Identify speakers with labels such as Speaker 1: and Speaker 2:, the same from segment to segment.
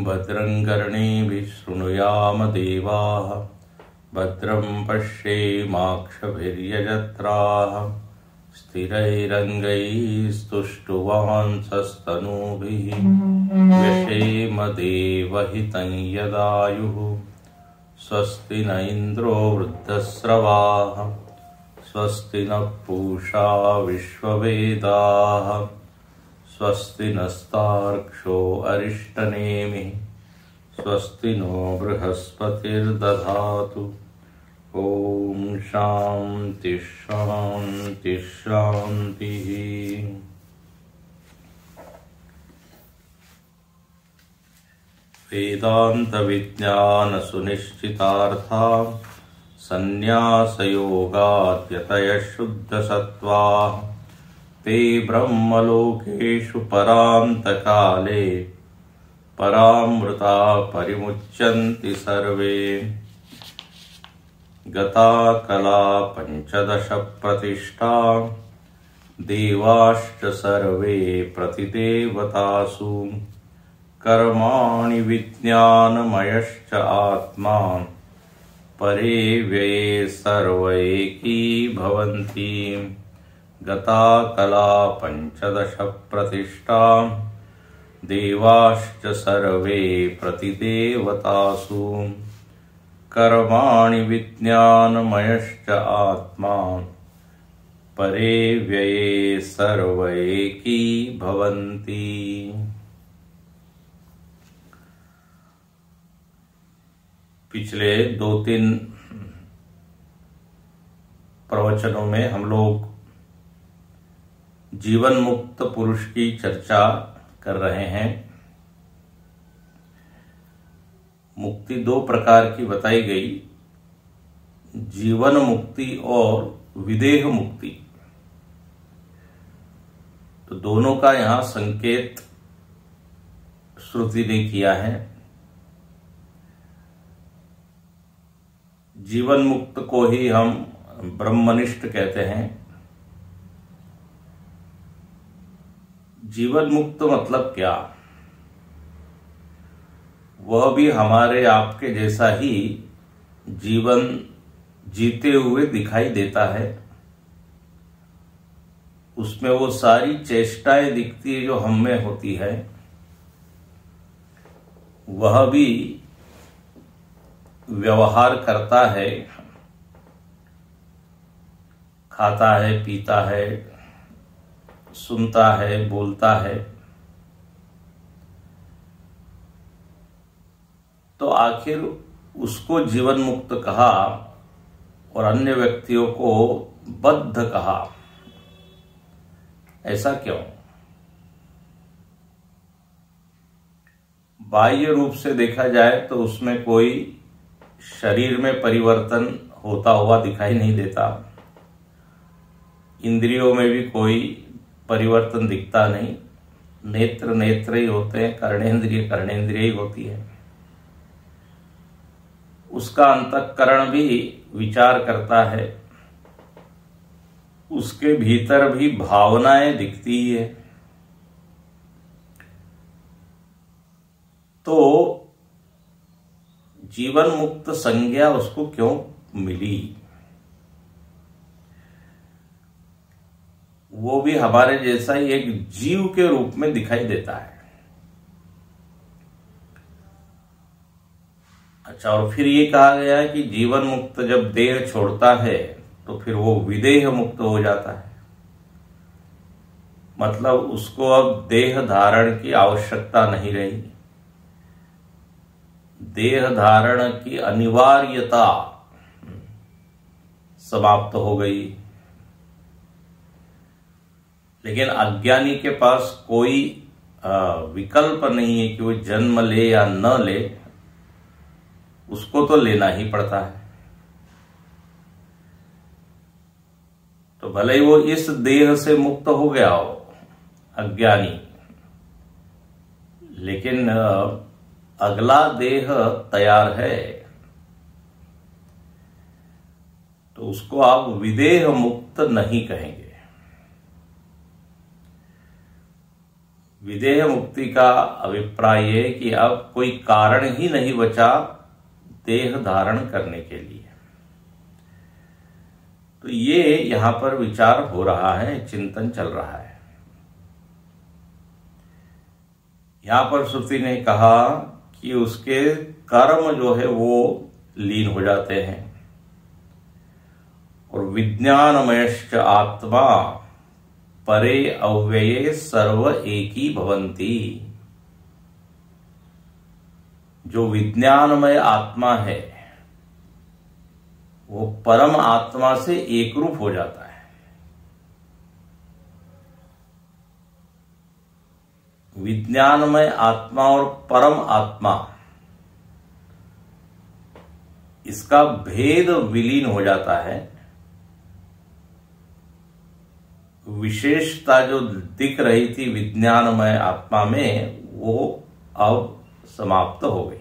Speaker 1: भद्रं कर्णेभिः शृणुयाम देवाः भद्रं पश्येमाक्षभिर्यजत्राः स्थिरैरङ्गैस्तुष्टुवांसस्तनूभिः व्यशेम देवहितं यदायुः स्वस्ति न इन्द्रो वृद्धस्रवाः स्वस्ति नः पूषा विश्ववेदाः स्वस्ति नस्तार्क्ष्यो अरिष्टनेमिः स्वस्ति नो बृहस्पतिर्दधातु। ओम शांति शांति शांतिः। वेदांत विज्ञान सुनिश्चितार्था संन्यासयोगाद्यतयः शुद्धसत्त्वाः ते ब्रह्मलोकेषु परान्तकाले परामृता परिमुच्यन्ति सर्वे। गता कला पंचदश प्रतिष्ठा देवाश्च सर्वे प्रतिदेवतासु कर्माणि विज्ञानमयश्च आत्मा परे व्यये सर्व एकी भवन्ति। गता कला पंचदश प्रतिष्ठा देवाश्च सर्वे प्रतिदेवतासु कर्माणि विज्ञानमयश्च आत्मा परे व्यये सर्व एकी भवन्ति। पिछले 2-3 प्रवचनों में हम लोग जीवन मुक्त पुरुष की चर्चा कर रहे हैं। मुक्ति 2 प्रकार की बताई गई, जीवन मुक्ति और विदेह मुक्ति। तो दोनों का यहां संकेत श्रुति ने किया है। जीवन मुक्त को ही हम ब्रह्मनिष्ठ कहते हैं। जीवन मुक्त मतलब क्या? वह भी हमारे आपके जैसा ही जीवन जीते हुए दिखाई देता है। उसमें वो सारी चेष्टाएं दिखती है जो हम में होती है। वह भी व्यवहार करता है, खाता है, पीता है, सुनता है, बोलता है। तो आखिर उसको जीवन मुक्त कहा और अन्य व्यक्तियों को बद्ध कहा, ऐसा क्यों? बाह्य रूप से देखा जाए तो उसमें कोई शरीर में परिवर्तन होता हुआ दिखाई नहीं देता, इंद्रियों में भी कोई परिवर्तन दिखता नहीं। नेत्र नेत्र ही होते हैं, कर्णेंद्रिय कर्णेंद्रिय ही होती है। उसका अंतःकरण भी विचार करता है, उसके भीतर भी भावनाएं दिखती ही है। तो जीवन मुक्त संज्ञा उसको क्यों मिली? वो भी हमारे जैसा ही एक जीव के रूप में दिखाई देता है। अच्छा, और फिर ये कहा गया है कि जीवन मुक्त जब देह छोड़ता है तो फिर वो विदेह मुक्त हो जाता है। मतलब उसको अब देह धारण की आवश्यकता नहीं रही, देह धारण की अनिवार्यता समाप्त हो गई। लेकिन अज्ञानी के पास कोई विकल्प नहीं है कि वो जन्म ले या न ले, उसको तो लेना ही पड़ता है। तो भले ही वो इस देह से मुक्त हो गया हो अज्ञानी, लेकिन अगला देह तैयार है, तो उसको आप विदेह मुक्त नहीं कहेंगे। विदेह मुक्ति का अभिप्राय है कि अब कोई कारण ही नहीं बचा देह धारण करने के लिए। तो ये यहां पर विचार हो रहा है, चिंतन चल रहा है। यहां पर श्रुति ने कहा कि उसके कर्म जो है वो लीन हो जाते हैं और विज्ञानमयश्च आत्मा परे अव्यये सर्व एकी भवन्ति। जो विज्ञानमय आत्मा है वो परम आत्मा से एक रूप हो जाता है। विज्ञानमय आत्मा और परम आत्मा, इसका भेद विलीन हो जाता है। विशेषता जो दिख रही थी विज्ञानमय आत्मा में वो अब समाप्त हो गई।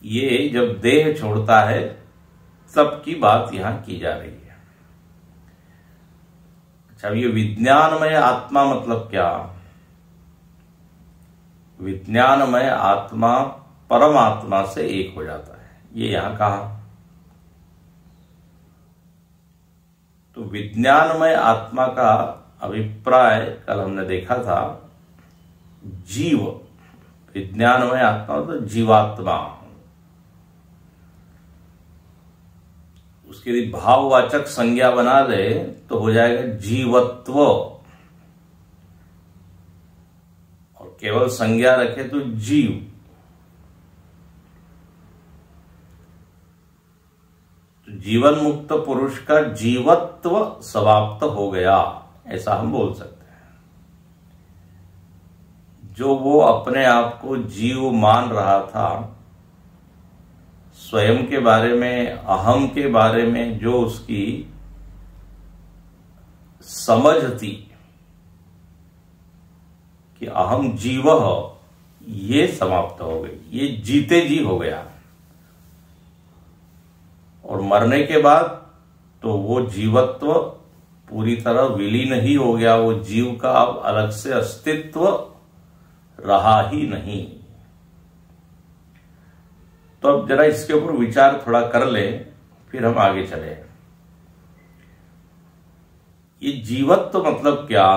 Speaker 1: ये जब देह छोड़ता है तब की बात यहां की जा रही है। अच्छा, अब ये विज्ञानमय आत्मा मतलब क्या? विज्ञानमय आत्मा परमात्मा से एक हो जाता है, ये यहां कहा। तो विज्ञानमय आत्मा का अभिप्राय कल हमने देखा था, जीव। विज्ञानमय आत्मा तो जीवात्मा, उसके लिए भाववाचक संज्ञा बना दे तो हो जाएगा जीवत्व, और केवल संज्ञा रखे तो जीव। तो जीवन मुक्त पुरुष का जीवत्व समाप्त हो गया, ऐसा हम बोल सकते हैं। जो वो अपने आप को जीव मान रहा था, स्वयं के बारे में, अहम के बारे में जो उसकी समझ थी कि अहम जीवः, ये समाप्त हो गई, ये जीते जी हो गया। और मरने के बाद तो वो जीवत्व पूरी तरह विलीन ही हो गया, वो जीव का अब अलग से अस्तित्व रहा ही नहीं। तो अब जरा इसके ऊपर विचार थोड़ा कर ले, फिर हम आगे चले। ये जीवत्व मतलब क्या?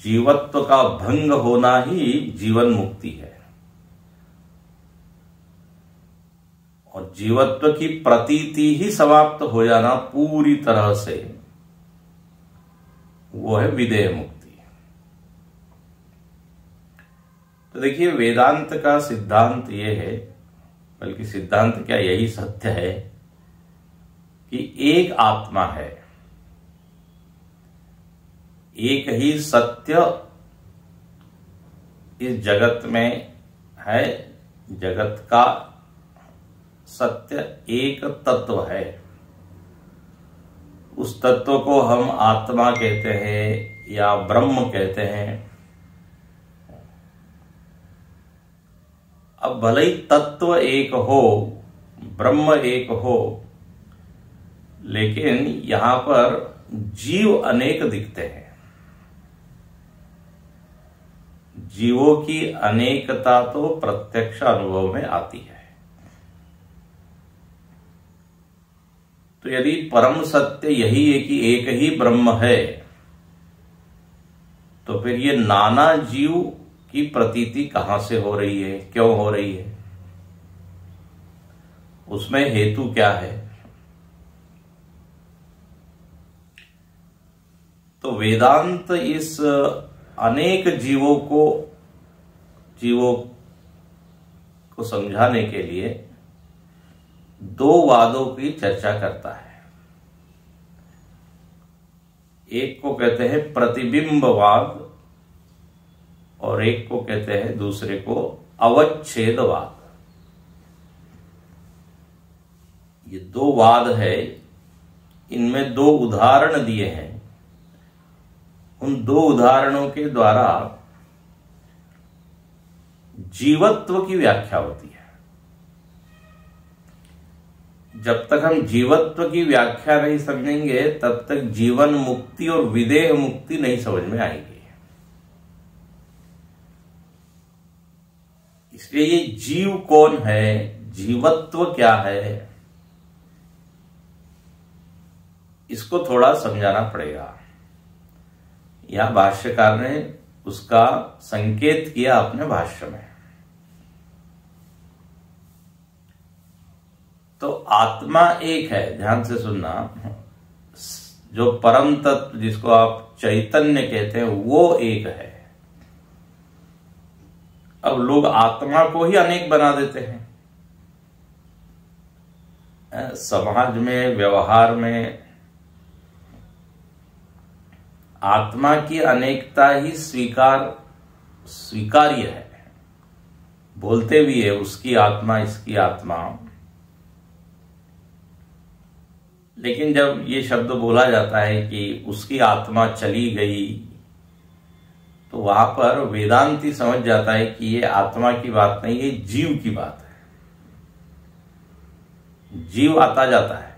Speaker 1: जीवत्व का भंग होना ही जीवन मुक्ति है, और जीवत्व की प्रतीति ही समाप्त हो जाना पूरी तरह से, वो है विदेह मुक्ति। तो देखिए, वेदांत का सिद्धांत ये है, बल्कि सिद्धांत क्या, यही सत्य है कि एक आत्मा है, एक ही सत्य इस जगत में है। जगत का सत्य एक तत्व है। उस तत्व को हम आत्मा कहते हैं या ब्रह्म कहते हैं। अब भले ही तत्व एक हो, ब्रह्म एक हो, लेकिन यहां पर जीव अनेक दिखते हैं। जीवों की अनेकता तो प्रत्यक्ष अनुभव में आती है। तो यदि परम सत्य यही है कि एक ही ब्रह्म है, तो फिर ये नाना जीव की प्रतीति कहां से हो रही है, क्यों हो रही है? उसमें हेतु क्या है? तो वेदांत इस अनेक जीवों को समझाने के लिए दो वादों की चर्चा करता है। एक को कहते हैं प्रतिबिंबवाद और एक को कहते हैं, दूसरे को अवच्छेदवाद। ये दो वाद है, इनमें दो उदाहरण दिए हैं। उन दो उदाहरणों के द्वारा जीवत्व की व्याख्या होती है। जब तक हम जीवत्व की व्याख्या नहीं समझेंगे तब तक जीवन मुक्ति और विदेह मुक्ति नहीं समझ में आएगी। इसलिए ये जीव कौन है, जीवत्व क्या है, इसको थोड़ा समझाना पड़ेगा। यह भाष्यकार ने उसका संकेत किया अपने भाष्य में। तो आत्मा एक है, ध्यान से सुनना, जो परम तत्व जिसको आप चैतन्य कहते हैं वो एक है। अब लोग आत्मा को ही अनेक बना देते हैं। समाज में, व्यवहार में आत्मा की अनेकता ही स्वीकार्य है। बोलते भी है उसकी आत्मा, इसकी आत्मा। लेकिन जब ये शब्द बोला जाता है कि उसकी आत्मा चली गई, तो वहां पर वेदांती समझ जाता है कि ये आत्मा की बात नहीं, ये जीव की बात है। जीव आता जाता है।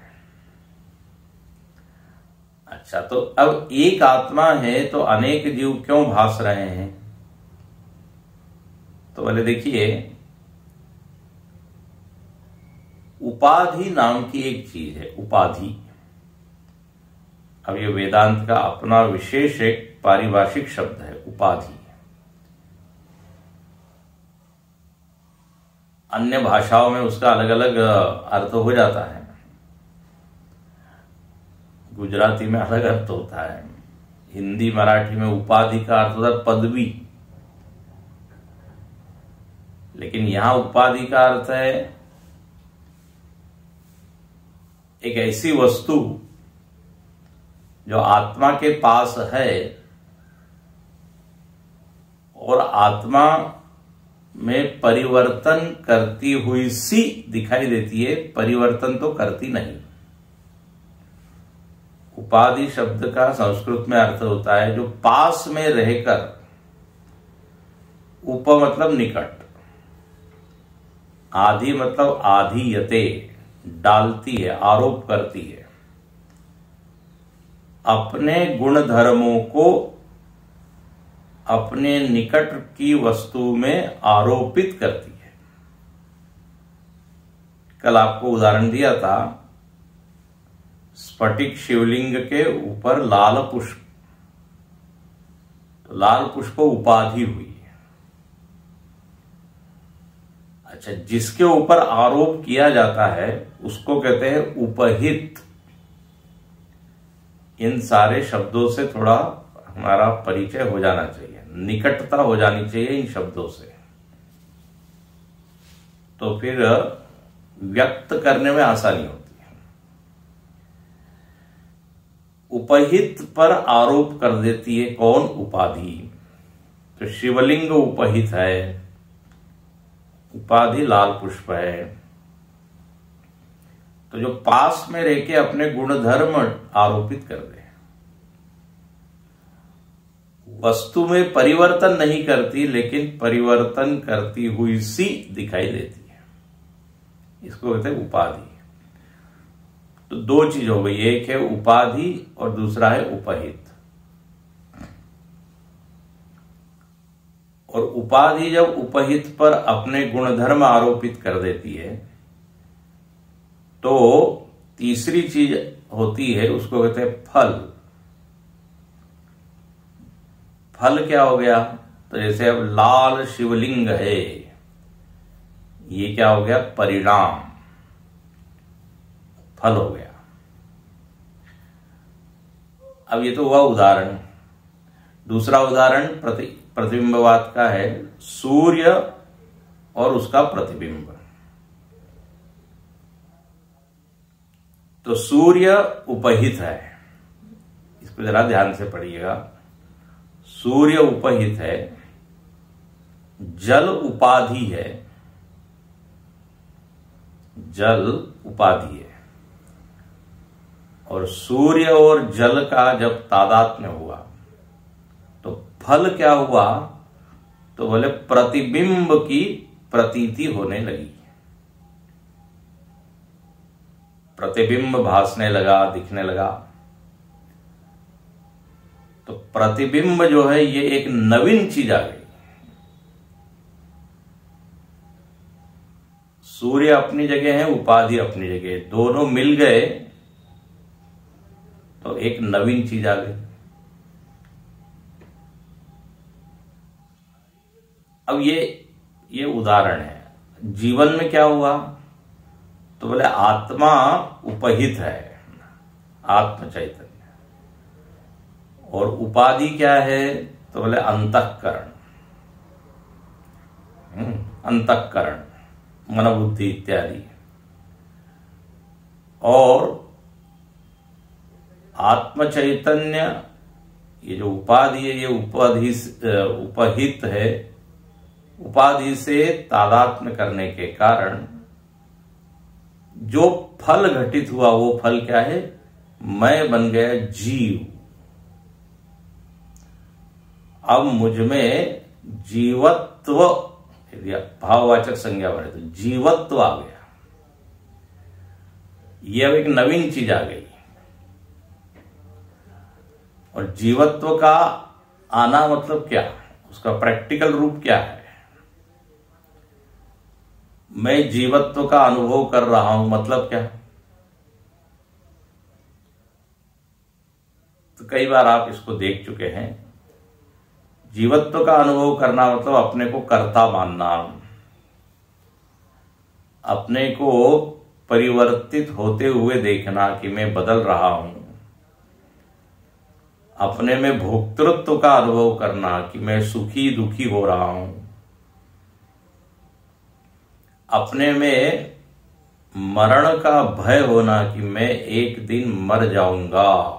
Speaker 1: अच्छा, तो अब एक आत्मा है तो अनेक जीव क्यों भास रहे हैं? तो पहले देखिए, उपाधि नाम की एक चीज है, उपाधि। अब ये वेदांत का अपना विशेष एक पारिभाषिक शब्द है, उपाधि। अन्य भाषाओं में उसका अलग अलग अर्थ हो जाता है। गुजराती में अलग अर्थ होता है, हिंदी मराठी में उपाधि का अर्थ होता है पदवी। लेकिन यहां उपाधि का अर्थ है एक ऐसी वस्तु जो आत्मा के पास है और आत्मा में परिवर्तन करती हुई सी दिखाई देती है, परिवर्तन तो करती नहीं। उपाधि शब्द का संस्कृत में अर्थ होता है जो पास में रहकर, उप मतलब निकट, आधि मतलब आधीयते, डालती है, आरोप करती है, अपने गुण धर्मों को अपने निकट की वस्तु में आरोपित करती है। कल आपको उदाहरण दिया था, स्फटिक शिवलिंग के ऊपर लाल पुष्प, तो लाल पुष्प उपाधि हुई। अच्छा, जिसके ऊपर आरोप किया जाता है उसको कहते हैं उपहित। इन सारे शब्दों से थोड़ा हमारा परिचय हो जाना चाहिए, निकटता हो जानी चाहिए इन शब्दों से, तो फिर व्यक्त करने में आसानी होती है। उपहित पर आरोप कर देती है कौन? उपाधि। तो शिवलिंग उपहित है, उपाधि लाल पुष्प है। तो जो पास में रह के अपने गुणधर्म आरोपित कर दे, वस्तु में परिवर्तन नहीं करती लेकिन परिवर्तन करती हुई सी दिखाई देती है, इसको कहते हैं उपाधि। तो दो चीज हो गई, एक है उपाधि और दूसरा है उपहित। और उपाधि जब उपहित पर अपने गुणधर्म आरोपित कर देती है तो तीसरी चीज होती है, उसको कहते हैं फल। फल क्या हो गया? तो जैसे अब लाल शिवलिंग है, ये क्या हो गया? परिणाम, फल हो गया। अब ये तो हुआ उदाहरण। दूसरा उदाहरण प्रतिबिंबवाद का है, सूर्य और उसका प्रतिबिंब। तो सूर्य उपहित है, इसको जरा ध्यान से पढ़िएगा। सूर्य उपहित है, जल उपाधि है, जल उपाधि है। और सूर्य और जल का जब तादात्म्य हुआ तो फल क्या हुआ? तो बोले प्रतिबिंब की प्रतीति होने लगी। प्रतिबिंब भासने लगा, दिखने लगा। तो प्रतिबिंब जो है ये एक नवीन चीज आ गई। सूर्य अपनी जगह है, उपाधि अपनी जगह, दोनों मिल गए तो एक नवीन चीज आ गई। अब ये उदाहरण है। जीवन में क्या हुआ तो बोले आत्मा उपहित है, आत्म चैतन्य, और उपाधि क्या है तो बोले अंतःकरण, अंतःकरण, मनोबुद्धि इत्यादि। और आत्म चैतन्य ये जो उपाधि है ये उपाधि उपहित है। उपाधि से तादात्म्य करने के कारण जो फल घटित हुआ वो फल क्या है, मैं बन गया जीव। अब मुझ में जीवत्व, यदि भाववाचक संज्ञा बने तो जीवत्व आ गया। यह अब एक नवीन चीज आ गई। और जीवत्व का आना मतलब क्या, उसका प्रैक्टिकल रूप क्या है। मैं जीवत्व का अनुभव कर रहा हूं मतलब क्या। तो कई बार आप इसको देख चुके हैं। जीवत्व का अनुभव करना मतलब अपने को कर्ता मानना, अपने को परिवर्तित होते हुए देखना कि मैं बदल रहा हूं, अपने में भोक्तृत्व का अनुभव करना कि मैं सुखी दुखी हो रहा हूं, अपने में मरण का भय होना कि मैं एक दिन मर जाऊंगा।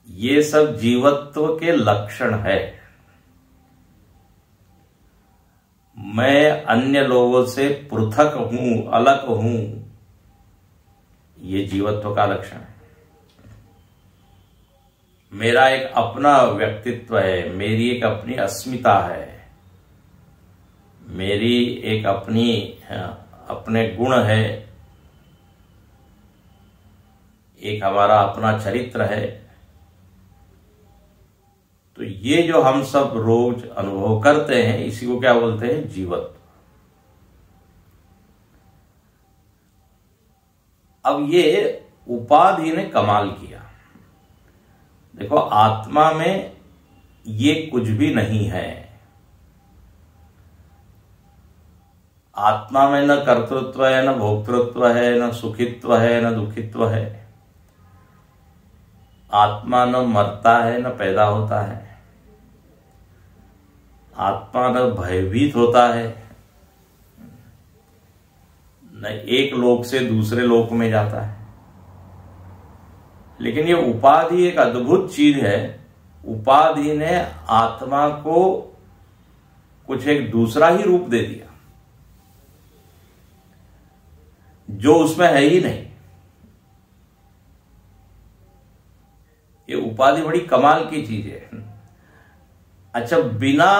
Speaker 1: ये सब जीवत्व के लक्षण है। मैं अन्य लोगों से पृथक हूं, अलग हूं, ये जीवत्व का लक्षण है। मेरा एक अपना व्यक्तित्व है, मेरी एक अपनी अस्मिता है, मेरी एक अपने गुण है, एक हमारा अपना चरित्र है। तो ये जो हम सब रोज अनुभव करते हैं इसी को क्या बोलते हैं, जीवत्व। अब ये उपाधि ने कमाल किया। देखो आत्मा में ये कुछ भी नहीं है। आत्मा में न कर्तृत्व है, न भोक्तृत्व है, न सुखित्व है, न दुखित्व है। आत्मा न मरता है न पैदा होता है। आत्मा न भयभीत होता है, न एक लोक से दूसरे लोक में जाता है। लेकिन ये उपाधि एक अद्भुत चीज है। उपाधि ने आत्मा को कुछ एक दूसरा ही रूप दे दिया जो उसमें है ही नहीं। ये उपाधि बड़ी कमाल की चीज है। अच्छा, बिना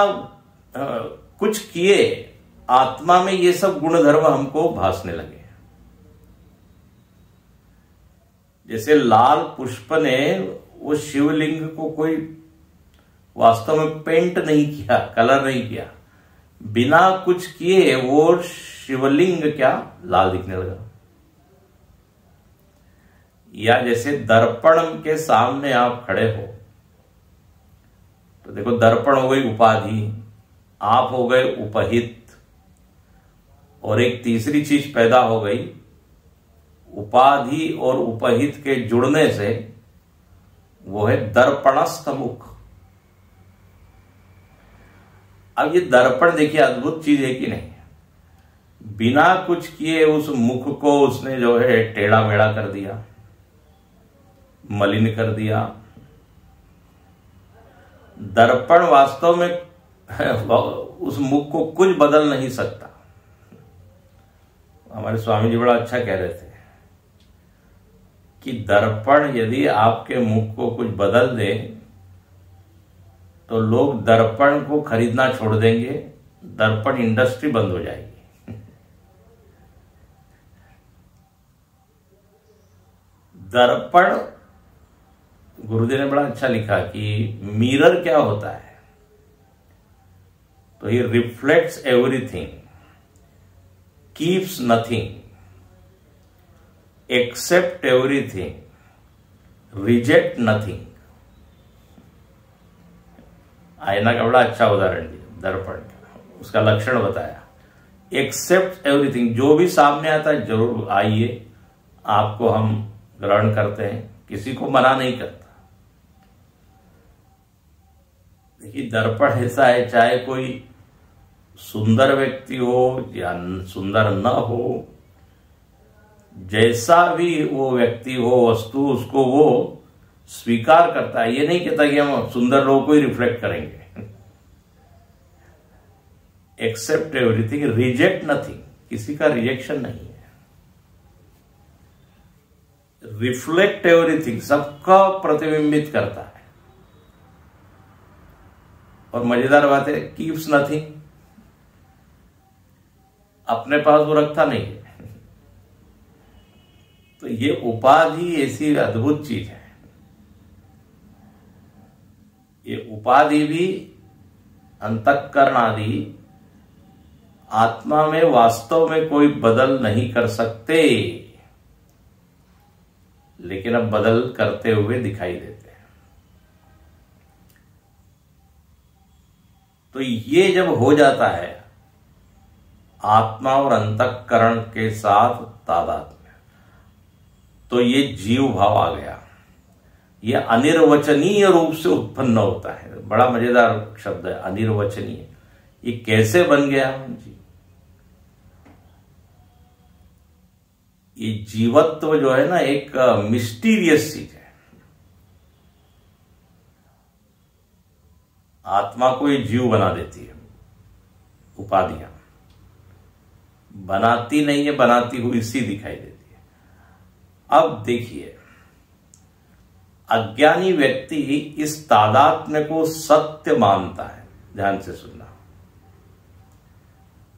Speaker 1: कुछ किए आत्मा में ये सब गुणधर्म हमको भासने लगे। जैसे लाल पुष्प ने वो शिवलिंग को कोई वास्तव में पेंट नहीं किया, कलर नहीं किया, बिना कुछ किए वो शिवलिंग क्या लाल दिखने लगा। या जैसे दर्पण के सामने आप खड़े हो तो देखो दर्पण हो गई उपाधि, आप हो गए उपहित, और एक तीसरी चीज पैदा हो गई उपाधि और उपहित के जुड़ने से, वो है दर्पणस्थ मुख। अब ये दर्पण देखिए अद्भुत चीज है कि नहीं। बिना कुछ किए उस मुख को उसने जो है टेढ़ा मेढ़ा कर दिया, मलिन कर दिया। दर्पण वास्तव में उस मुख को कुछ बदल नहीं सकता। हमारे स्वामी जी बड़ा अच्छा कह रहे थे कि दर्पण यदि आपके मुख को कुछ बदल दे तो लोग दर्पण को खरीदना छोड़ देंगे, दर्पण इंडस्ट्री बंद हो जाएगी। दर्पण, गुरुदेव ने बड़ा अच्छा लिखा कि मिरर क्या होता है, तो he reflects everything, keeps nothing, accept everything, reject nothing. आईना का बड़ा अच्छा उदाहरण दिया दर्पण का, उसका लक्षण बताया। एक्सेप्ट एवरीथिंग, जो भी सामने आता है जरूर आइए, आपको हम ग्रहण करते हैं, किसी को मना नहीं करता। देखिए दर्पण ऐसा है, चाहे कोई सुंदर व्यक्ति हो या सुंदर न हो, जैसा भी वो व्यक्ति हो, वस्तु, उसको वो स्वीकार करता है। ये नहीं कहता कि हम सुंदर लोगों को ही रिफ्लेक्ट करेंगे। एक्सेप्ट एवरीथिंग, रिजेक्ट नथिंग, किसी का रिजेक्शन नहीं है। रिफ्लेक्ट एवरीथिंग, सबका प्रतिबिंबित करता है। और मजेदार बात है, कीप्स नथिंग, अपने पास वो रखता नहीं है। तो ये उपाधि ऐसी अद्भुत चीज है। ये उपाधि भी अंतःकरण आदि आत्मा में वास्तव में कोई बदल नहीं कर सकते, लेकिन अब बदल करते हुए दिखाई देते हैं। तो ये जब हो जाता है आत्मा और अंतःकरण के साथ तादात्म्य, तो ये जीव भाव आ गया। ये अनिर्वचनीय रूप से उत्पन्न होता है। बड़ा मजेदार शब्द है अनिर्वचनीय। ये कैसे बन गया जी? ये जीवत्व जो है ना, एक मिस्टीरियस चीज है। आत्मा को ये जीव बना देती है उपाधियां, बनाती नहीं है, बनाती हुई सी दिखाई देती है। अब देखिए, अज्ञानी व्यक्ति इस तादात्म्य को सत्य मानता है। ध्यान से सुनना,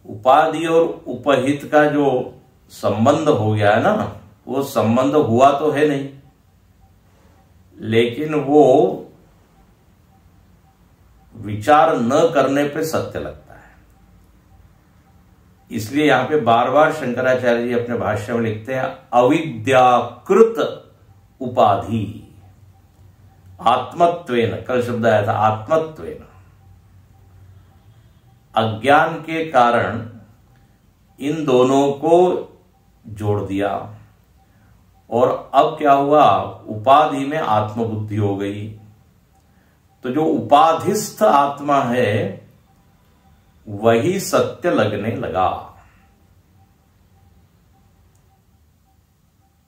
Speaker 1: उपाधि और उपहित का जो संबंध हो गया है ना, वो संबंध हुआ तो है नहीं, लेकिन वो विचार न करने पे सत्य लगता है। इसलिए यहां पे बार बार शंकराचार्य जी अपने भाष्य में लिखते हैं, अविद्याकृत उपाधि आत्मत्वेन, कल शब्द आया था आत्मत्वेन, अज्ञान के कारण इन दोनों को जोड़ दिया। और अब क्या हुआ, उपाधि में आत्मबुद्धि हो गई। तो जो उपाधिस्थ आत्मा है वही सत्य लगने लगा।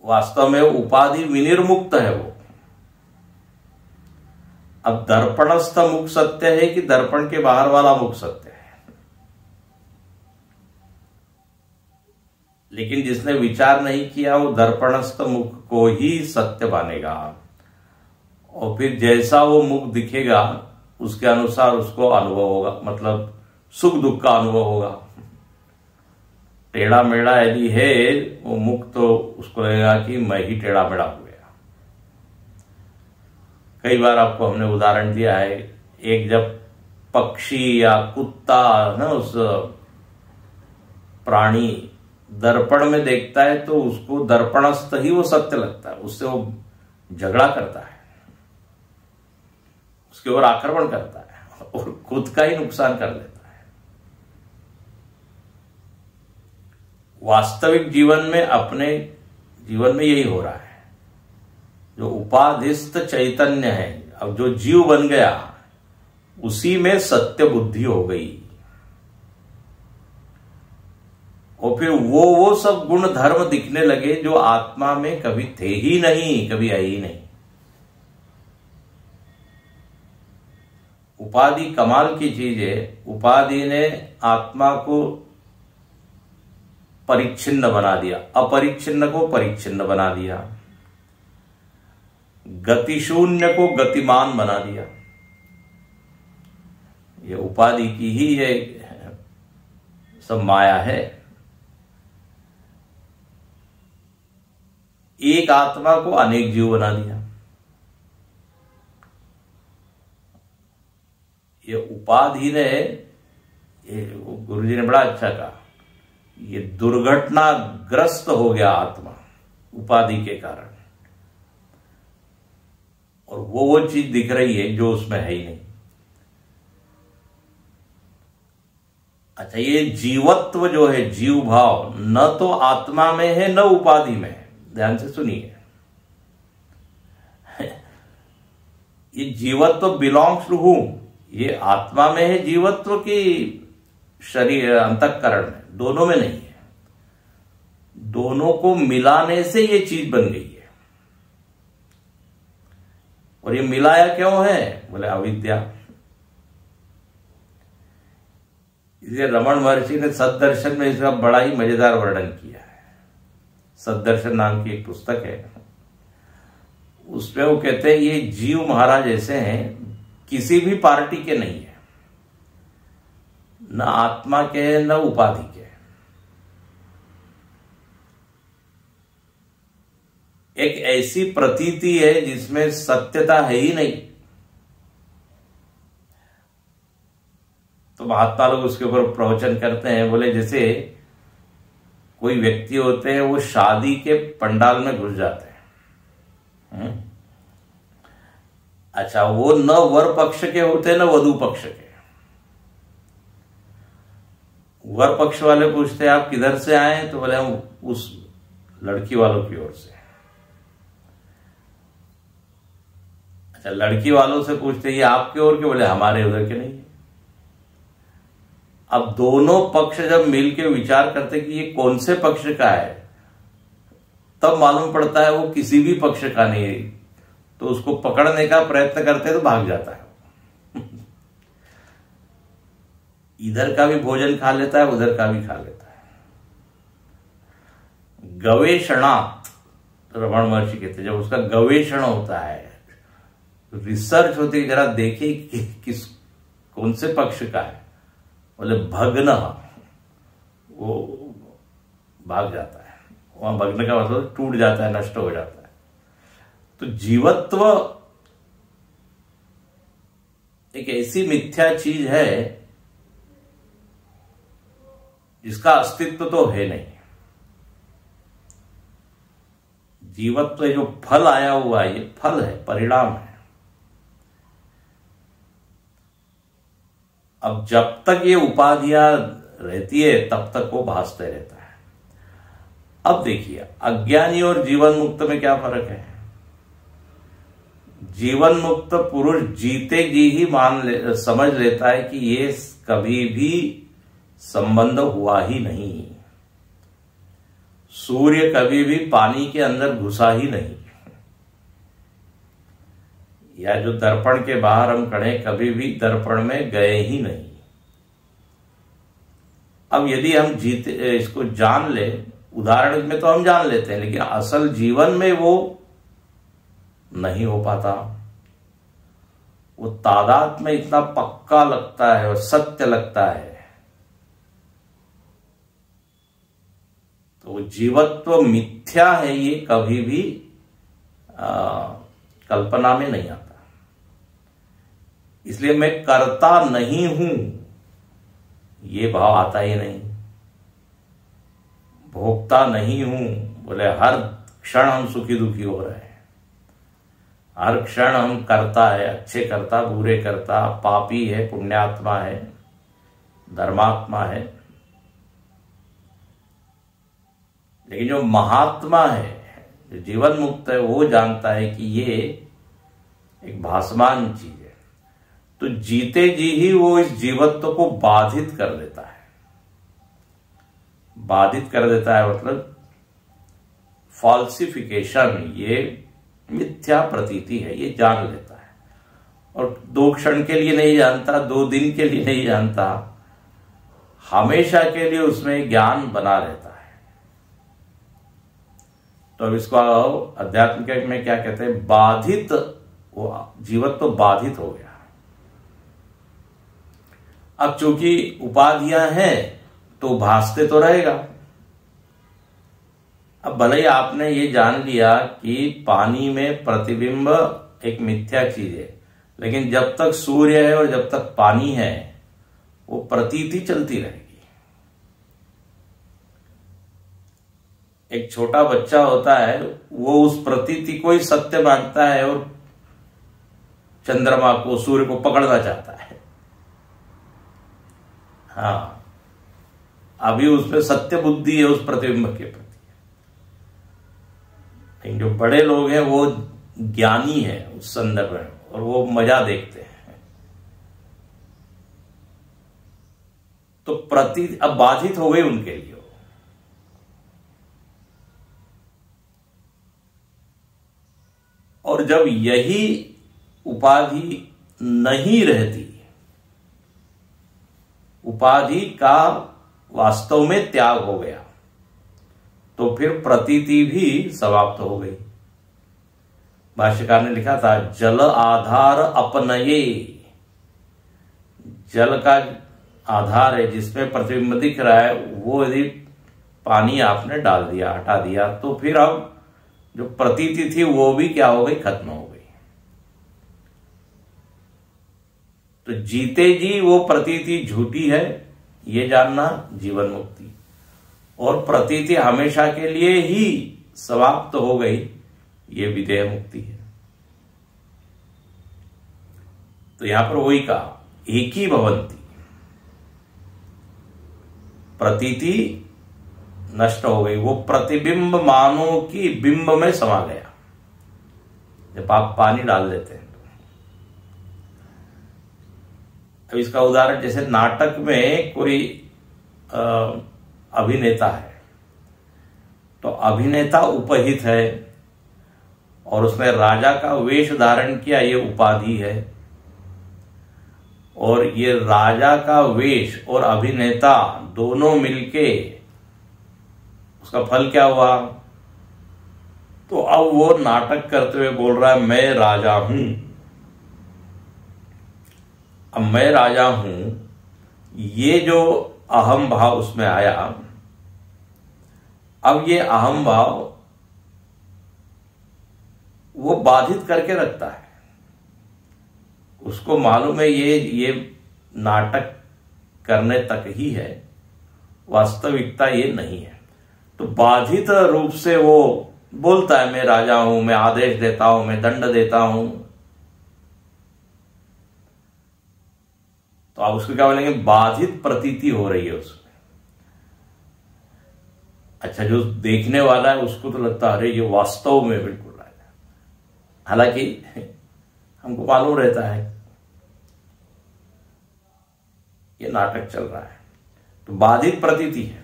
Speaker 1: वास्तव में उपाधि विनिर्मुक्त है वो। अब दर्पणस्थ मुख सत्य है कि दर्पण के बाहर वाला मुख सत्य है? लेकिन जिसने विचार नहीं किया वो दर्पणस्थ मुख को ही सत्य मानेगा, और फिर जैसा वो मुख दिखेगा उसके अनुसार उसको अनुभव होगा, मतलब सुख दुख का अनुभव होगा। टेढ़ा मेढ़ा यदि है वो मुख, तो उसको लगेगा कि मैं ही टेढ़ा मेढ़ा हो गया। कई बार आपको हमने उदाहरण दिया है, एक जब पक्षी या कुत्ता ना उस प्राणी दर्पण में देखता है तो उसको दर्पणस्थ ही वो सत्य लगता है, उससे वो झगड़ा करता है, उसके ऊपर आक्रमण करता है और खुद का ही नुकसान कर लेता है। वास्तविक जीवन में, अपने जीवन में यही हो रहा है। जो उपाधिस्थ चैतन्य है, अब जो जीव बन गया, उसी में सत्य बुद्धि हो गई, और फिर वो सब गुण धर्म दिखने लगे जो आत्मा में कभी थे ही नहीं, कभी आई ही नहीं। उपाधि कमाल की चीज है। उपाधि ने आत्मा को परिच्छिन्न बना दिया, अपरिच्छिन्न को परिच्छिन्न बना दिया, गति शून्य को गतिमान बना दिया। ये उपाधि की ही ये सब माया है। एक आत्मा को अनेक जीव बना दिया। ये उपाधि ने, गुरुजी ने बड़ा अच्छा कहा, ये दुर्घटनाग्रस्त हो गया आत्मा उपाधि के कारण, और वो चीज दिख रही है जो उसमें है ही नहीं। अच्छा, ये जीवत्व जो है, जीव भाव, न तो आत्मा में है न उपाधि में है। ध्यान से सुनिए, ये जीवत्व बिलोंग्स टू हूम, ये आत्मा में है जीवत्व की शरीर अंतःकरण में, दोनों में नहीं है। दोनों को मिलाने से ये चीज बन गई है। और ये मिलाया क्यों है? बोले अविद्या। इसलिए रमण महर्षि ने सद्दर्शन में इसका बड़ा ही मजेदार वर्णन किया है। सद्दर्शन नाम की एक पुस्तक है, उसमें वो कहते हैं ये जीव महाराज ऐसे हैं, किसी भी पार्टी के नहीं है, न आत्मा के न उपाधि के। एक ऐसी प्रतीति है जिसमें सत्यता है ही नहीं। तो महात्मा लोग उसके ऊपर प्रवचन करते हैं, बोले जैसे कोई व्यक्ति होते हैं, वो शादी के पंडाल में घुस जाते हैं। अच्छा, वो न वर पक्ष के होते न वधू पक्ष के। वर पक्ष वाले पूछते हैं आप किधर से आए? तो बोले हम उस लड़की वालों की ओर से। अच्छा, लड़की वालों से पूछते हैं ये आपके ओर के? बोले हमारे उधर के नहीं। अब दोनों पक्ष जब मिलकर विचार करते कि ये कौन से पक्ष का है, तब मालूम पड़ता है वो किसी भी पक्ष का नहीं है। तो उसको पकड़ने का प्रयत्न करते तो भाग जाता है। इधर का भी भोजन खा लेता है, उधर का भी खा लेता है। गवेषणात्, रमण महर्षि कहते हैं, जब उसका गवेषण होता है, रिसर्च होती है, जरा देखिए कि किस कौन से पक्ष का है। बोले भग्न, वो भाग जाता है। वहां भग्न का मतलब टूट जाता है, नष्ट हो जाता है। तो जीवत्व एक ऐसी मिथ्या चीज है जिसका अस्तित्व तो है नहीं। जीवत्व जो फल आया हुआ है, ये फल है, परिणाम है। अब जब तक ये उपाधियां रहती है तब तक वो भासते रहता है। अब देखिए, अज्ञानी और जीवन मुक्त में क्या फर्क है? जीवन मुक्त पुरुष जीते जी ही समझ लेता है कि ये कभी भी संबंध हुआ ही नहीं। सूर्य कभी भी पानी के अंदर घुसा ही नहीं, या जो दर्पण के बाहर हम खड़े कभी भी दर्पण में गए ही नहीं। अब यदि हम इसको जान ले, उदाहरण में तो हम जान लेते हैं, लेकिन असल जीवन में वो नहीं हो पाता। वो तादाद में इतना पक्का लगता है और सत्य लगता है, तो जीवत्व मिथ्या है, ये कभी भी कल्पना में नहीं आता। इसलिए मैं करता नहीं हूं, ये भाव आता ही नहीं। भोगता नहीं हूं, बोले हर क्षण हम सुखी दुखी हो रहे हैं, हर क्षण हम करता है, अच्छे करता बुरे करता, पापी है पुण्यात्मा है धर्मात्मा है। लेकिन जो महात्मा है, जो जीवन मुक्त है, वो जानता है कि ये एक भासमान चीज है। तो जीते जी ही वो इस जीवत्व को बाधित कर देता है। बाधित कर देता है मतलब फॉल्सिफिकेशन, ये मिथ्या प्रतीति है, ये जान लेता है। और 2 क्षण के लिए नहीं जानता, 2 दिन के लिए नहीं जानता, हमेशा के लिए उसमें ज्ञान बना रहता है। तो अब इसको अध्यात्म में क्या कहते हैं? बाधित, वो जीवत्व तो बाधित हो गया। अब चूंकि उपाधियां हैं तो भासते तो रहेगा। अब भले ही आपने ये जान लिया कि पानी में प्रतिबिंब एक मिथ्या चीज है, लेकिन जब तक सूर्य है और जब तक पानी है वो प्रतीति चलती रहेगी। एक छोटा बच्चा होता है, वो उस प्रतीति को ही सत्य मानता है और चंद्रमा को, सूर्य को पकड़ना चाहता है। हाँ, अभी उसमें सत्य बुद्धि है उस प्रतिबिंब के प्रति। लेकिन जो बड़े लोग हैं वो ज्ञानी है उस संदर्भ में, और वो मजा देखते हैं। तो प्रति अब बाधित हो गई उनके लिए। और जब यही उपाधि नहीं रहती, उपाधि का वास्तव में त्याग हो गया, तो फिर प्रतीति भी समाप्त हो गई। भाष्यकार ने लिखा था, जल आधार अपनये, जल का आधार है जिसमें प्रतिबिंब दिख रहा है, वो यदि पानी आपने डाल दिया, हटा दिया, तो फिर अब जो प्रतीति थी वो भी क्या हो गई, खत्म हो गई। तो जीते जी वो प्रतीति झूठी है ये जानना जीवन मुक्ति, और प्रतीति हमेशा के लिए ही समाप्त हो गई ये विदेह मुक्ति है। तो यहां पर वही कहा, एक ही भवंती, प्रतीति नष्ट हो गई, वो प्रतिबिंब मानो कि बिंब में समा गया। जब आप पानी डाल देते हैं, अब इसका उदाहरण, जैसे नाटक में कोई अभिनेता है, तो अभिनेता उपहित है और उसने राजा का वेश धारण किया, ये उपाधि है। और ये राजा का वेश और अभिनेता दोनों मिलके उसका फल क्या हुआ, तो अब वो नाटक करते हुए बोल रहा है मैं राजा हूं। अब मैं राजा हूं, ये जो अहम भाव उसमें आया, अब ये अहम भाव वो बाधित करके रखता है। उसको मालूम है ये नाटक करने तक ही है, वास्तविकता ये नहीं है। तो बाधित रूप से वो बोलता है मैं राजा हूं, मैं आदेश देता हूं, मैं दंड देता हूं। तो आप उसको क्या बोलेंगे, बाधित प्रतीति हो रही है उसमें। अच्छा, जो देखने वाला है उसको तो लगता है अरे ये वास्तव में बिल्कुल राजा, हालांकि हमको मालूम रहता है ये नाटक चल रहा है। तो बाधित प्रतीति है।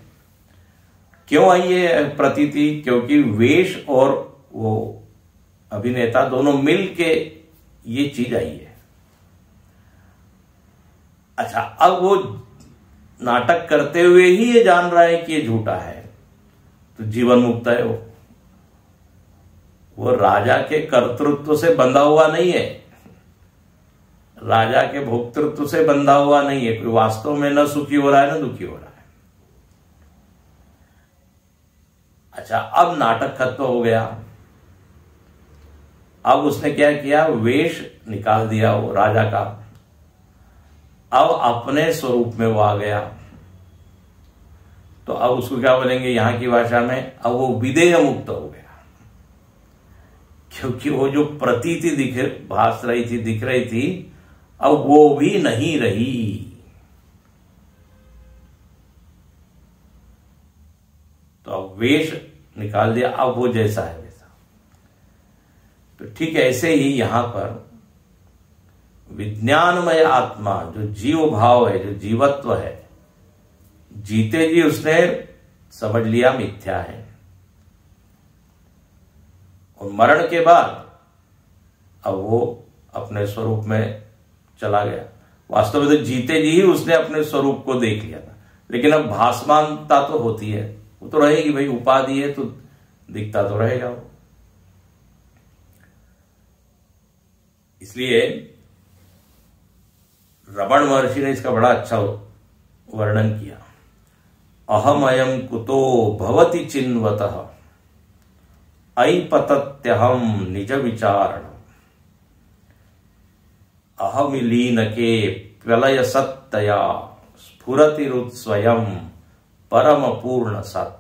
Speaker 1: क्यों आई ये प्रतीति, क्योंकि वेश और वो अभिनेता दोनों मिल के ये चीज आई है। अच्छा, अब वो नाटक करते हुए ही ये जान रहा है कि ये झूठा है, तो जीवन मुक्त है वो राजा के कर्तृत्व से बंधा हुआ नहीं है, राजा के भोक्तृत्व से बंधा हुआ नहीं है। कोई वास्तव में न सुखी हो रहा है न दुखी हो रहा है। अच्छा, अब नाटक खत्म हो गया। अब उसने क्या किया, वेश निकाल दिया वो राजा का, अब अपने स्वरूप में वो आ गया। तो अब उसको क्या बोलेंगे यहां की भाषा में, अब वो विदेह मुक्त हो गया, क्योंकि वो जो प्रतीति भास रही थी, दिख रही थी, अब वो भी नहीं रही। तो अब वेश निकाल दिया, अब वो जैसा है वैसा। तो ठीक है, ऐसे ही यहां पर विज्ञानमय आत्मा, जो जीव भाव है, जो जीवत्व है, जीते जी उसने समझ लिया मिथ्या है, और मरण के बाद अब वो अपने स्वरूप में चला गया। वास्तव में तो जीते जी ही उसने अपने स्वरूप को देख लिया था, लेकिन अब भासमानता तो होती है, वो तो रहेगी भाई, उपाधि है तो दिखता तो रहेगा वो। इसलिए रमण महर्षि ने इसका बड़ा अच्छा वर्णन किया। अहम अयम कुतो भवति चिन्वतः ऐपतत्यहम निज विचारण अहमिलीन के प्रलय सत्तया स्फुरतिरुत स्वयं परम पूर्ण सत।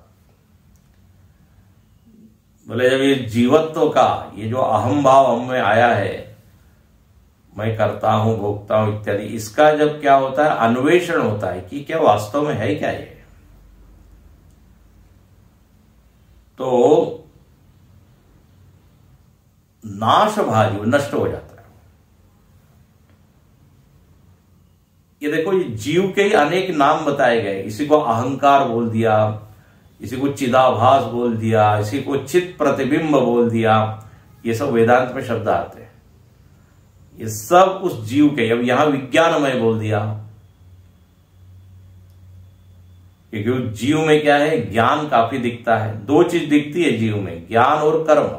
Speaker 1: बोले जब ये जीवत्व का ये जो अहम भाव हम में आया है, मैं करता हूं भोगता हूं इत्यादि, इसका जब क्या होता है अन्वेषण होता है कि क्या वास्तव में है क्या ये, तो नाशभागी नष्ट हो जाता है। ये देखो ये जीव के ही अनेक नाम बताए गए, इसी को अहंकार बोल दिया, इसी को चिदाभास बोल दिया, इसी को चित प्रतिबिंब बोल दिया, ये सब वेदांत में शब्द आते हैं। ये सब उस जीव के, अब यहां विज्ञानमय बोल दिया क्योंकि उस जीव में क्या है, ज्ञान काफी दिखता है। दो चीज दिखती है जीव में, ज्ञान और कर्म।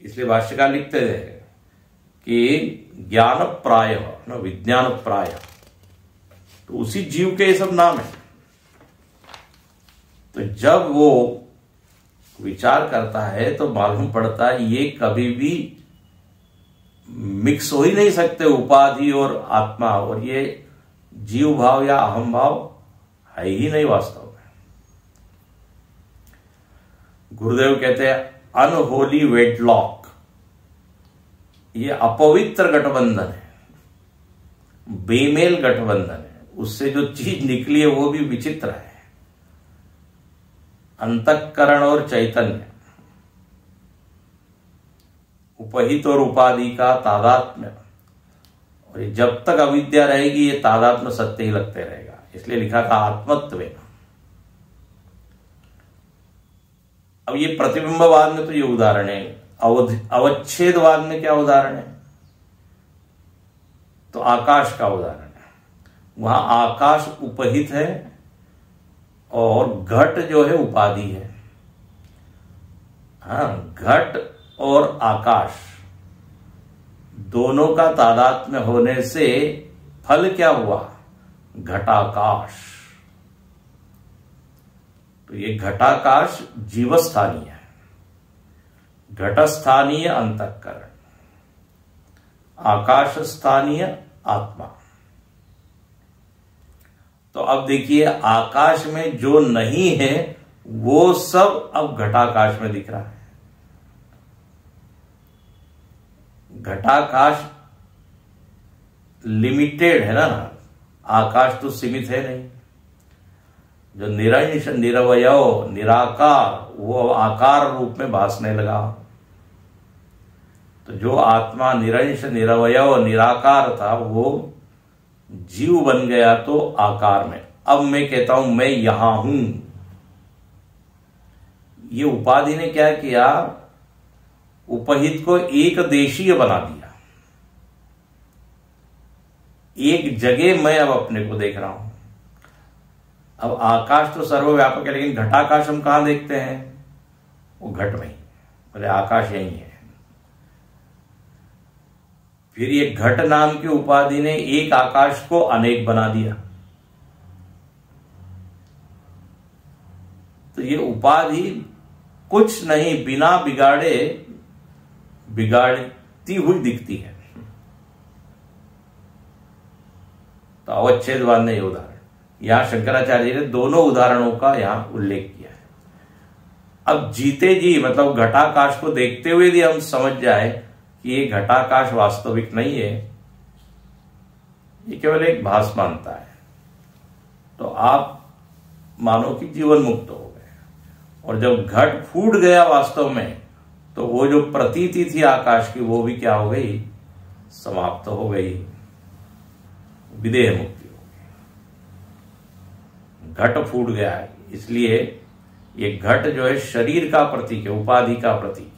Speaker 1: इसलिए भाष्यकार लिखते हैं कि ज्ञान प्राय न विज्ञान प्राय, तो उसी जीव के ये सब नाम है। तो जब वो विचार करता है तो मालूम पड़ता है ये कभी भी मिक्स हो ही नहीं सकते, उपाधि और आत्मा, और ये जीव भाव या अहम भाव है ही नहीं वास्तव में। गुरुदेव कहते हैं अनहोली वेडलॉक, ये अपवित्र गठबंधन है, बेमेल गठबंधन है। उससे जो चीज निकली है वो भी विचित्र है। अंतःकरण और चैतन्य, उपहित और उपाधि का तादात्म्य, और जब तक अविद्या रहेगी ये तादात्म्य सत्य ही लगते रहेगा। इसलिए लिखा था आत्मत्व। अब ये प्रतिबिंबवाद में तो ये उदाहरण है, अवच्छेदवाद में क्या उदाहरण है, तो आकाश का उदाहरण है। वहां आकाश उपहित है और घट जो है उपाधि है। हाँ, घट और आकाश दोनों का तादात्म्य होने से फल क्या हुआ, घटाकाश। तो ये घटाकाश जीवस्थानीय है, घटस्थानीय अंतःकरण, आकाश स्थानीय आत्मा। तो अब देखिए आकाश में जो नहीं है वो सब अब घटाकाश में दिख रहा है। घटाकाश लिमिटेड है ना, आकाश तो सीमित है नहीं। जो निरंश निरवयव निराकार वो आकार रूप में भासने लगा। तो जो आत्मा निरंश निरवयव निराकार था वो जीव बन गया तो आकार में। अब मैं कहता हूं मैं यहां हूं, ये उपाधि ने क्या किया, उपहित को एक देशीय बना दिया। एक जगह मैं अब अपने को देख रहा हूं। अब आकाश तो सर्वव्यापक है, लेकिन घटाकाश हम कहां देखते हैं, वो घट में ही, बोले आकाश यही है। फिर ये घट नाम की उपाधि ने एक आकाश को अनेक बना दिया। तो ये उपाधि कुछ नहीं बिना बिगाड़े बिगाड़ती हुई दिखती है। तो अवच्छेदवाद ने ये उदाहरण, यहां शंकराचार्य ने दोनों उदाहरणों का यहां उल्लेख किया है। अब जीते जी मतलब घटाकाश को देखते हुए भी हम समझ जाए कि ये घटाकाश वास्तविक नहीं है, ये केवल एक भास मानता है, तो आप मानो कि जीवन मुक्त हो गए। और जब घट फूट गया वास्तव में, तो वो जो प्रतीति थी आकाश की वो भी क्या हो गई, समाप्त हो गई, विदेह मुक्ति हो गई। घट फूट गया है, इसलिए ये घट जो है शरीर का प्रतीक है, उपाधि का प्रतीक है।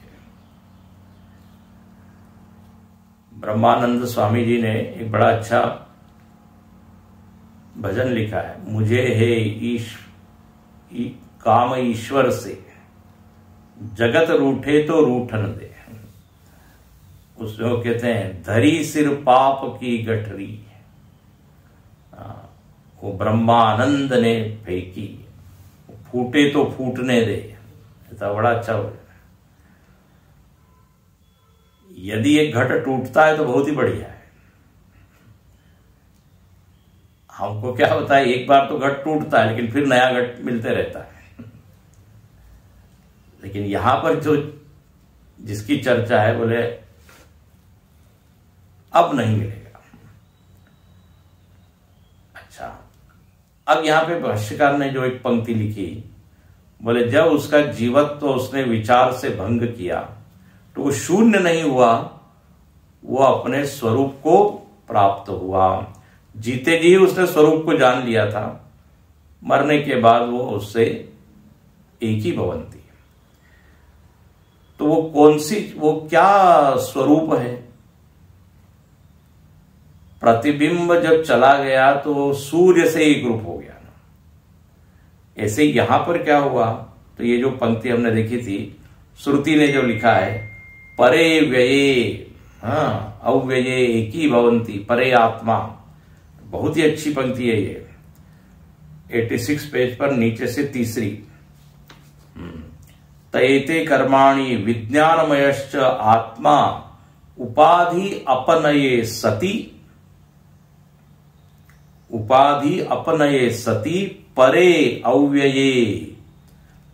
Speaker 1: ब्रह्मानंद स्वामी जी ने एक बड़ा अच्छा भजन लिखा है, मुझे हे काम ईश्वर से जगत रूठे तो रूठन दे। उसमें वो कहते हैं धरी सिर पाप की गठरी, वो ब्रह्मानंद ने फेंकी, फूटे तो फूटने दे, ऐसा बड़ा अच्छा हो। यदि एक घट टूटता है तो बहुत ही बढ़िया है। हमको क्या होता है, एक बार तो घट टूटता है लेकिन फिर नया घट मिलते रहता है। लेकिन यहां पर जो जिसकी चर्चा है, बोले अब नहीं मिलेगा। अच्छा, अब यहां पे भाष्यकार ने जो एक पंक्ति लिखी, बोले जब उसका जीवत्व तो उसने विचार से भंग किया तो वो शून्य नहीं हुआ, वो अपने स्वरूप को प्राप्त हुआ। जीते जी उसने स्वरूप को जान लिया था, मरने के बाद वो उससे एक ही भवंती। तो वो कौन सी, वो क्या स्वरूप है? प्रतिबिंब जब चला गया तो सूर्य से एक रूप हो गया ना। ऐसे यहां पर क्या हुआ, तो ये जो पंक्ति हमने देखी थी, श्रुति ने जो लिखा है, परे व्यये, अव्यये एकी भवंती परे आत्मा, बहुत ही अच्छी पंक्ति है ये। 86 पेज पर नीचे से तीसरी, तयेते कर्माणि विज्ञानमयश्च आत्मा उपाधि अपनये सति, उपाधि अपनये सति परे अव्यये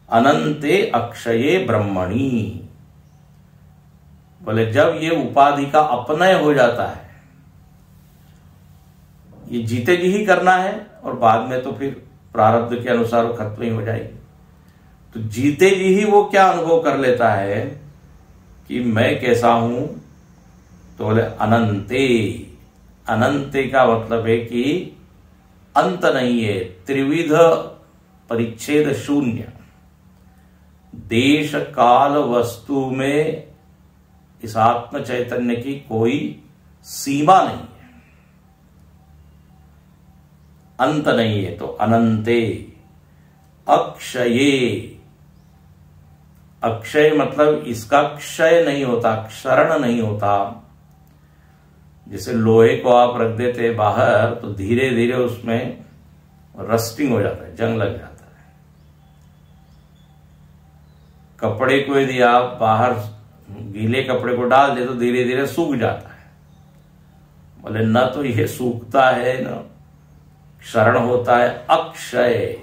Speaker 1: अनंते अक्षये ब्रह्मणि। बोले जब ये उपाधि का अपनय हो जाता है, ये जीते जी ही करना है और बाद में तो फिर प्रारब्ध के अनुसार वो खत्म ही हो जाएगी। तो जीते जी ही वो क्या अनुभव कर लेता है कि मैं कैसा हूं, तो बोले अनंते। अनंते का मतलब है कि अंत नहीं है, त्रिविध परिच्छेद शून्य, देश काल वस्तु में इस आत्म चैतन्य की कोई सीमा नहीं है, अंत नहीं है। तो अनंते अक्षये, अक्षय मतलब इसका क्षय नहीं होता, क्षरण नहीं होता। जैसे लोहे को आप रख देते बाहर तो धीरे धीरे उसमें रस्टिंग हो जाता है, जंग लग जाता है। कपड़े को यदि आप बाहर गीले कपड़े को डाल दे तो धीरे धीरे सूख जाता है। बोले न तो यह सूखता है न क्षरण होता है, अक्षय।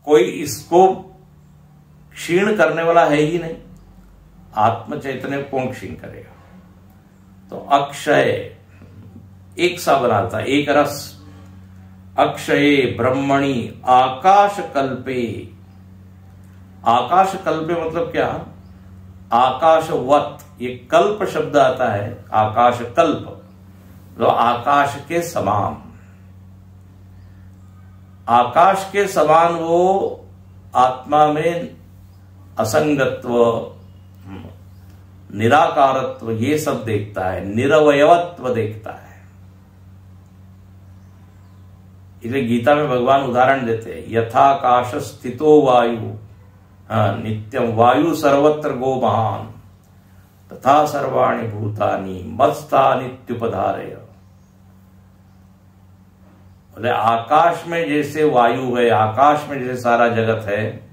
Speaker 1: कोई इसको क्षीण करने वाला है ही नहीं, आत्म चैतन्य कौन क्षीण करेगा? तो अक्षय एक सा बनाता, एक रस। अक्षये ब्रह्मणि आकाश कल्पे, आकाश कल्पे मतलब क्या? आकाशवत, ये कल्प शब्द आता है, आकाश कल्प, तो आकाश के समान। आकाश के समान वो आत्मा में असंगत्व, निराकारत्व ये सब देखता है, निरवयवत्व देखता है। इसलिए गीता में भगवान उदाहरण देते हैं, यथाकाश स्थितो वायु, नित्यम वायु सर्वत्र गो महान, तथा सर्वाणि भूतानि मत्स्था नित्युपधारय। बोले आकाश में जैसे वायु है, आकाश में जैसे सारा जगत है,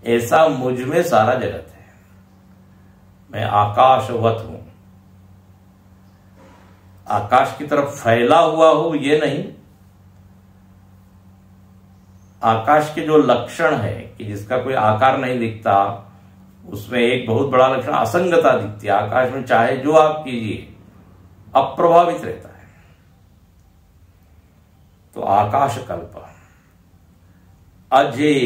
Speaker 1: ऐसा मुझ में सारा जगत है। मैं आकाशवत हूं, आकाश की तरफ फैला हुआ हूं ये नहीं। आकाश के जो लक्षण है कि जिसका कोई आकार नहीं दिखता, उसमें एक बहुत बड़ा लक्षण असंगता दिखती है। आकाश में चाहे जो आप कीजिए अप्रभावित रहता है। तो आकाश कल्प। अजय,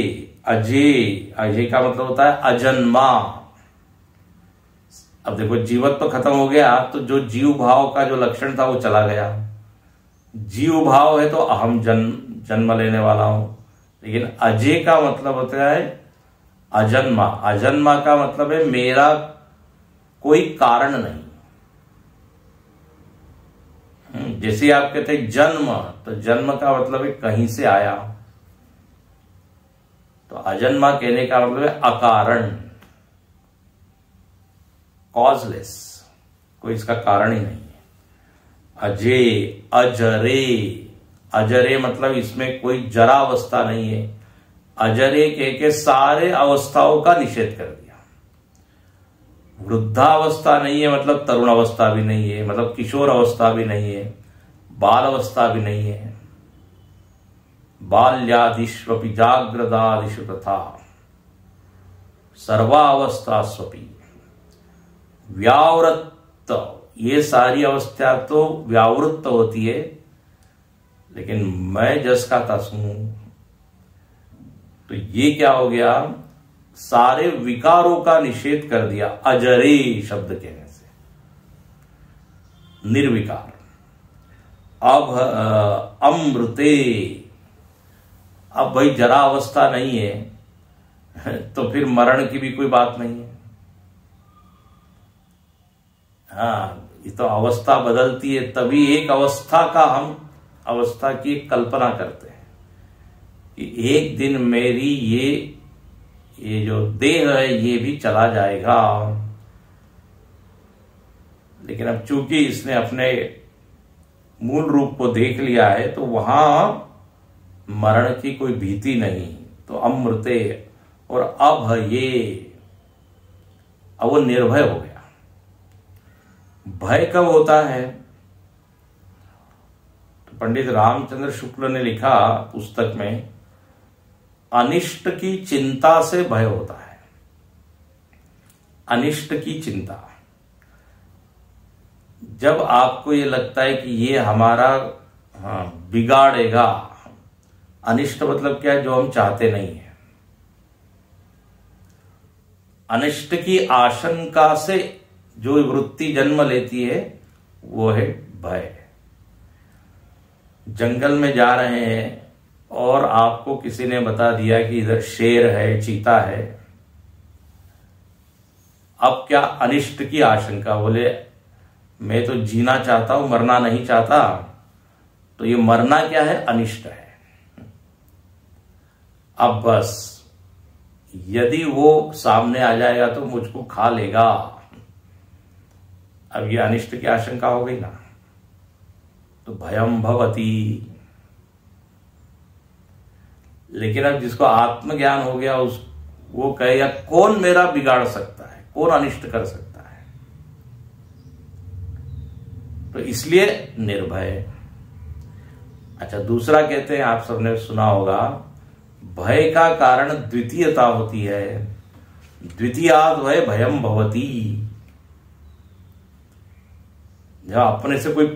Speaker 1: अजय, अजय का मतलब होता है अजन्मा। अब देखो जीवत तो खत्म हो गया, तो जो जीव भाव का जो लक्षण था वो चला गया। जीव भाव है तो अहम जन्म लेने वाला हूं, लेकिन अजय का मतलब होता है अजन्मा। अजन्मा का मतलब है मेरा कोई कारण नहीं। जैसे आप कहते हैं जन्म, तो जन्म का मतलब है कहीं से आया, तो अजन्मा कहने का मतलब है अकारण, कॉजलेस, कोई इसका कारण ही नहीं है। अजय, अजरे, अजरे मतलब इसमें कोई जरा अवस्था नहीं है। अजरे के सारे अवस्थाओं का निषेध कर दिया। वृद्धावस्था नहीं है मतलब तरुण अवस्था भी नहीं है, मतलब किशोर अवस्था भी नहीं है, बाल अवस्था भी नहीं है। बाल्यादिष्वपि जाग्रदादिषु तथा सर्वावस्थास्वपि व्यावृत्त, ये सारी अवस्था तो व्यावृत्त होती है, लेकिन मैं जस का तस हूं, तो ये क्या हो गया, सारे विकारों का निषेध कर दिया अजरे शब्द कहने से, निर्विकार। अब अमृते, अब भाई जरा अवस्था नहीं है तो फिर मरण की भी कोई बात नहीं है। हाँ, ये तो अवस्था बदलती है, तभी एक अवस्था का हम अवस्था की कल्पना करते हैं कि एक दिन मेरी ये जो देह है ये भी चला जाएगा। लेकिन अब चूंकि इसने अपने मूल रूप को देख लिया है तो वहां मरण की कोई भीति नहीं। तो अमृते और अब वो निर्भय हो गया। भय कब होता है? तो पंडित रामचंद्र शुक्ल ने लिखा पुस्तक में, अनिष्ट की चिंता से भय होता है। अनिष्ट की चिंता, जब आपको ये लगता है कि ये हमारा बिगाड़ेगा। अनिष्ट मतलब क्या है? जो हम चाहते नहीं है। अनिष्ट की आशंका से जो वृत्ति जन्म लेती है वो है भय। जंगल में जा रहे हैं और आपको किसी ने बता दिया कि इधर शेर है, चीता है। अब क्या अनिष्ट की आशंका, बोले मैं तो जीना चाहता हूं, मरना नहीं चाहता। तो ये मरना क्या है? अनिष्ट है। अब बस यदि वो सामने आ जाएगा तो मुझको खा लेगा। अब ये अनिष्ट की आशंका हो गई ना, तो भयम भवती। लेकिन अब जिसको आत्मज्ञान हो गया वो कहेगा कौन मेरा बिगाड़ सकता है, कौन अनिष्ट कर सकता है। तो इसलिए निर्भय। अच्छा, दूसरा कहते हैं, आप सबने सुना होगा, भय का कारण द्वितीयता होती है। द्वितीयाद भय भयम भवती। जब अपने से कोई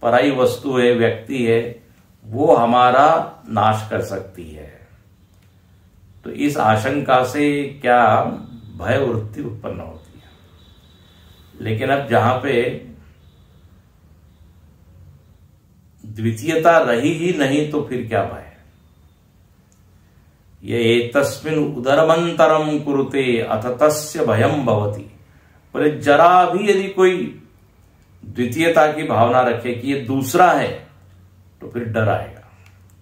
Speaker 1: पराई वस्तु है, व्यक्ति है, वो हमारा नाश कर सकती है। तो इस आशंका से क्या भय वृत्ति उत्पन्न होती है। लेकिन अब जहां पे द्वितीयता रही ही नहीं तो फिर क्या भय? ये तस्मिन् उदरमंतरम कुरुते अथ तस्य भयम भवति। बोले जरा भी यदि कोई द्वितीयता की भावना रखे कि ये दूसरा है, तो फिर डर आएगा,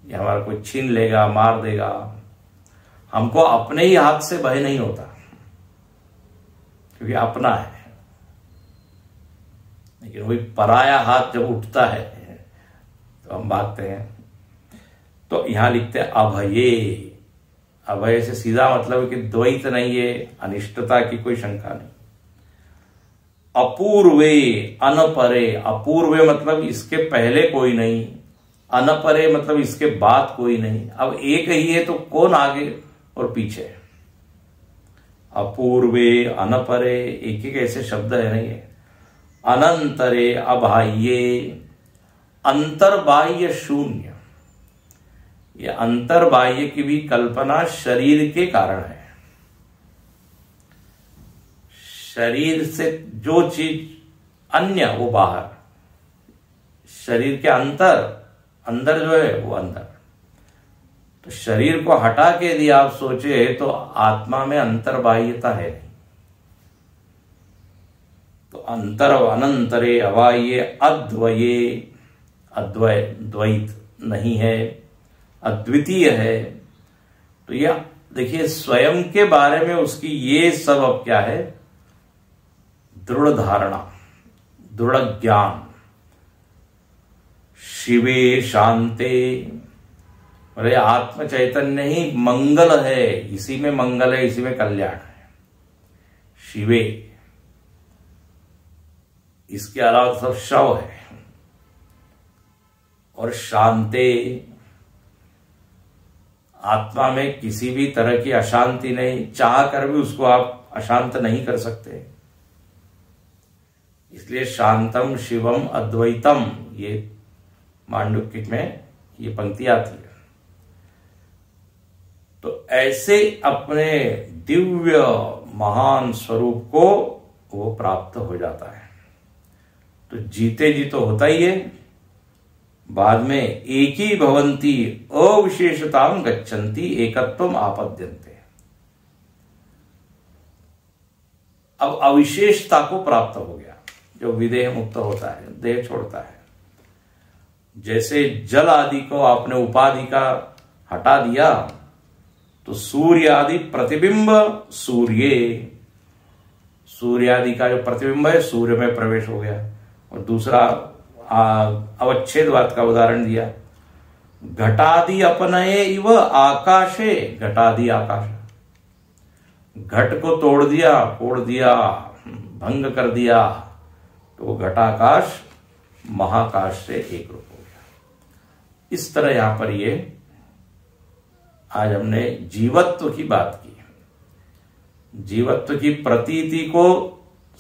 Speaker 1: ये हमारा कोई छीन लेगा, मार देगा। हमको अपने ही हाथ से भय नहीं होता, क्योंकि अपना है। लेकिन वही पराया हाथ जब उठता है तो हम भागते हैं। तो यहां लिखते हैं अभये। अभय से सीधा मतलब है कि द्वैत नहीं है, अनिष्टता की कोई शंका नहीं। अपूर्वे अनपरे। अपूर्वे मतलब इसके पहले कोई नहीं, अनपरे मतलब इसके बाद कोई नहीं। अब एक ही है तो कौन आगे और पीछे? अपूर्वे अनपरे, एक एक ऐसे शब्द है नहीं है। अनंतरे अबाह्ये, अंतर्बाह्य शून्य। ये अंतर्बाह्य की भी कल्पना शरीर के कारण है। शरीर से जो चीज अन्य वो बाहर, शरीर के अंदर जो है वो अंदर। तो शरीर को हटा के यदि आप सोचे तो आत्मा में अंतर्बाह्यता है नहीं। तो अंतर अनंतरे अबाह्ये अद्वये, अद्वय द्वैत नहीं है, अद्वितीय है। तो यह देखिए स्वयं के बारे में उसकी ये सब अब क्या है? दृढ़ धारणा, दृढ़ ज्ञान, शिवे शांते, अरे आत्म चैतन्य ही मंगल है, इसी में मंगल है, इसी में कल्याण है। शिवे, इसके अलावा सब शव है। और शांते, आत्मा में किसी भी तरह की अशांति नहीं, चाह कर भी उसको आप अशांत नहीं कर सकते। इसलिए शांतम शिवम अद्वैतम, ये मांडुक्य में ये पंक्ति आती है। तो ऐसे अपने दिव्य महान स्वरूप को वो प्राप्त हो जाता है। तो जीते जी तो होता ही है, बाद में एक ही भवंती अविशेषताम गच्छन्ति एकत्वम आपद्यन्ते। अब अविशेषता को प्राप्त हो गया, जो विदेह मुक्त होता है, देह छोड़ता है। जैसे जल आदि को आपने उपाधि का हटा दिया तो सूर्य आदि प्रतिबिंब सूर्य आदि का जो प्रतिबिंब है सूर्य में प्रवेश हो गया। और दूसरा अवच्छेदवाद का उदाहरण दिया, घटादि अपनये इव आकाशे, घटादि आकाश, घट को तोड़ दिया, फोड़ दिया, भंग कर दिया, तो वो घटाकाश महाकाश से एक रूप हो गया। इस तरह यहां पर ये आज हमने जीवत्व की बात की। जीवत्व की प्रतीति को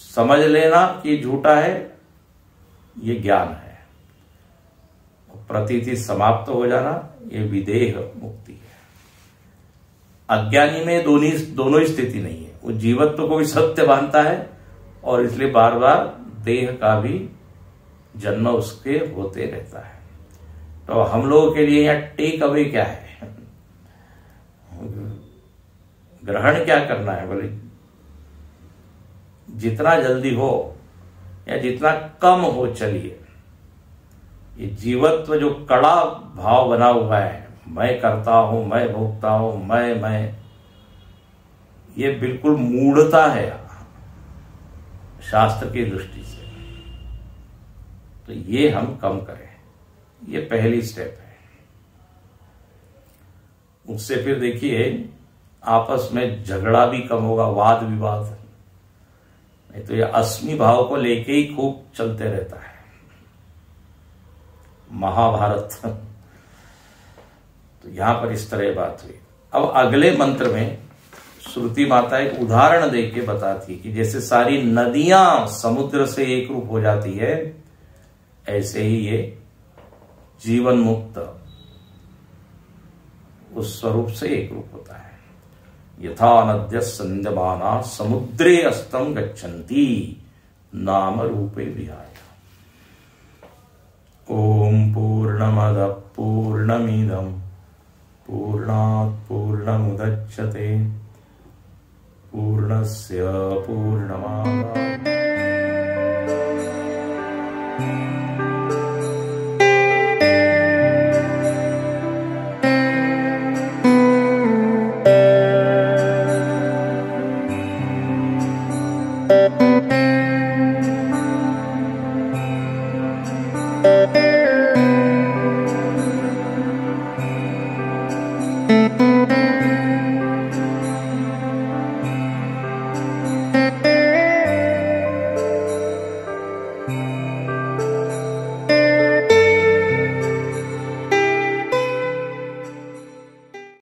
Speaker 1: समझ लेना कि झूठा है, ये ज्ञान है। प्रतीति समाप्त हो जाना, ये विदेह मुक्ति है। अज्ञानी में दोनों ही स्थिति नहीं है। वो जीवत्व को भी सत्य मानता है और इसलिए बार बार देह का भी जन्म उसके होते रहता है। तो हम लोगों के लिए यहाँ टेक अवे क्या है, ग्रहण क्या करना है? बोले जितना जल्दी हो या जितना कम हो चलिए। ये जीवत्व जो कड़ा भाव बना हुआ है, मैं करता हूं, मैं भोगता हूं, मैं, ये बिल्कुल मूढ़ता है शास्त्र की दृष्टि से। तो ये हम कम करें, ये पहली स्टेप है। उससे फिर देखिए आपस में झगड़ा भी कम होगा, वाद विवाद नहीं तो ये अस्मि भाव को लेके ही खूब चलते रहता है। महाभारत तो यहां पर इस तरह बात हुई। अब अगले मंत्र में श्रुति माता एक उदाहरण देके बताती है कि जैसे सारी नदियां समुद्र से एक रूप हो जाती है, ऐसे ही ये जीवन मुक्त उस स्वरूप से एक रूप होता है। यथा नद्य संध्यमाना समुद्रे अस्तम गच्छन्ति नाम रूपे विहाय। ओम पूर्णमद पूर्णमिदं पूर्णात् पूर्णमुदच्यते पूर्णस्य पूर्णमादाय।